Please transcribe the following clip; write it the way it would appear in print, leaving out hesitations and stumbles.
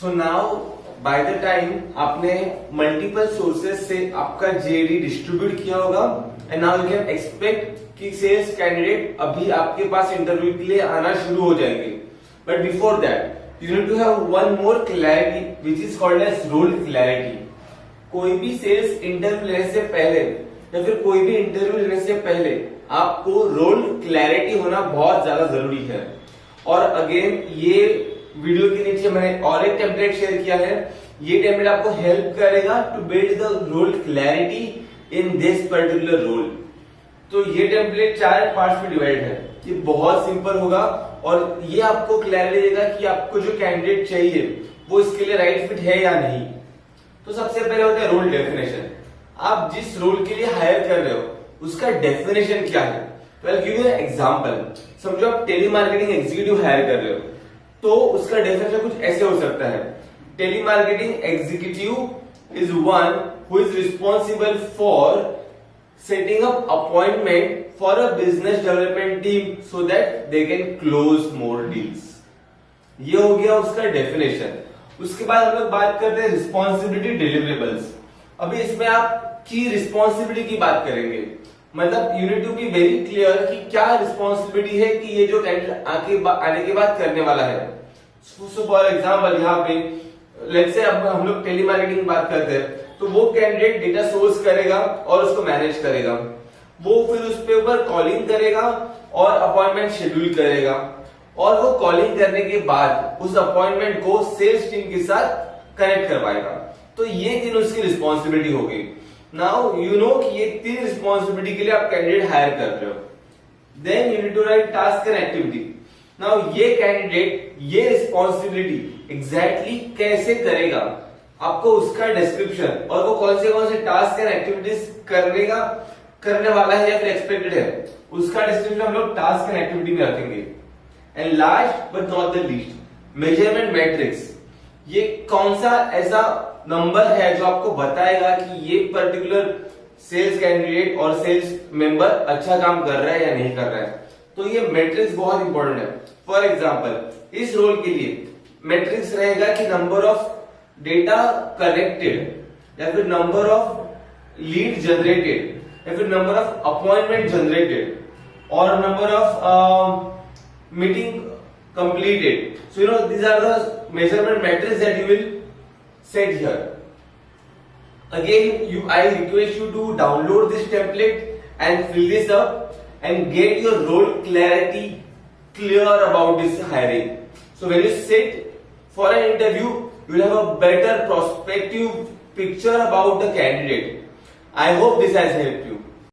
So now by the time आपने multiple sources से आपका जेडी डिस्ट्रीब्यूट किया होगा and now you can expect कि सेल्स कैंडिडेट अभी आपके पास इंटरव्यू के लिए आना शुरू हो जाएंगे. But before that you need to have one more clarity which is called as role clarity. कोई भी सेल्स इंटरव्यू लेने से पहले या फिर कोई भी इंटरव्यू लेने से पहले आपको रोल क्लैरिटी होना बहुत ज्यादा जरूरी है. और अगेन ये वीडियो के नीचे मैंने और एक टेम्पलेट शेयर किया है. ये टेम्पलेट आपको हेल्प करेगा to build the role clarity in this particular role. तो ये टेम्पलेट 4 पार्ट्स में डिवाइड है. ये बहुत सिंपल होगा और ये आपको क्लैरिटी देगा कि आपको जो कैंडिडेट चाहिए वो इसके लिए राइट फिट है या नहीं. तो सबसे पहले होता है रोल डेफिनेशन. आप जिस रोल के लिए हायर कर रहे हो उसका डेफिनेशन क्या है. तो I will give you an example. समझो आप टेलीमार्केटिंग एग्जीक्यूटिव हायर कर रहे हो तो उसका डेफिनेशन कुछ ऐसे हो सकता है. Telemarketing executive is one who is responsible for setting up appointment for a business development team so that they can close more deals. ये हो गया उसका डेफिनेशन. उसके बाद हम लोग बात करते हैं रिस्पॉन्सिबिलिटी डिलीवरेबल्स. अभी इसमें आप की रिस्पॉन्सिबिलिटी की बात करेंगे. मतलब you need to be very clear कि क्या रिस्पॉन्सिबिलिटी है कि ये जो कैंडिडेट आने के बाद करने वाला है. सो फॉर एग्जाम्पल यहाँ पे लेट्स से अब हम लोग टेलीमार्केटिंग की बात करते हैं तो वो कैंडिडेट डेटा सोर्स करेगा और उसको मैनेज करेगा. वो फिर उस पे ऊपर कॉलिंग करेगा और अपॉइंटमेंट शेड्यूल करेगा और वो कॉलिंग करने के बाद उस अपॉइंटमेंट को सेल्स टीम के साथ कनेक्ट करवाएगा. तो ये 3 उसकी रिस्पॉन्सिबिलिटी होगी. नाउ यू नो कि ये 3 रिस्पॉन्सिबिलिटी के लिए आप कैंडिडेट हायर कर रहे हो. Then you need to write task and activity. Now ये कैंडिडेट ये रिस्पॉन्सिबिलिटी एग्जैक्टली कैसे करेगा आपको उसका डिस्क्रिप्शन और वो कौन से टास्क एंड एक्टिविटीज करने वाला है या फिर एक्सपेक्टेड है उसका डिस्क्रिप्शन हम लोग टास्क एंड एक्टिविटी में रखेंगे. And last but not the least measurement matrix. ये कौन सा ऐसा नंबर है जो आपको बताएगा कि ये पर्टिकुलर सेल्स कैंडिडेट और सेल्स मेंबर अच्छा काम कर रहा है या नहीं कर रहा है. तो ये मैट्रिक्स बहुत इंपॉर्टेंट है. फॉर एग्जांपल इस रोल के लिए मैट्रिक्स रहेगा कि नंबर ऑफ डेटा कनेक्टेड या फिर नंबर ऑफ लीड जनरेटेड या फिर नंबर ऑफ अपॉइंटमेंट जनरेटेड और number of meeting completed. So you know these are the measurement metrics that you will set here. Again, I request you to download this template and fill this up and get your role clarity clear about this hiring. So when you sit for an interview, you will have a better prospective picture about the candidate. I hope this has helped you.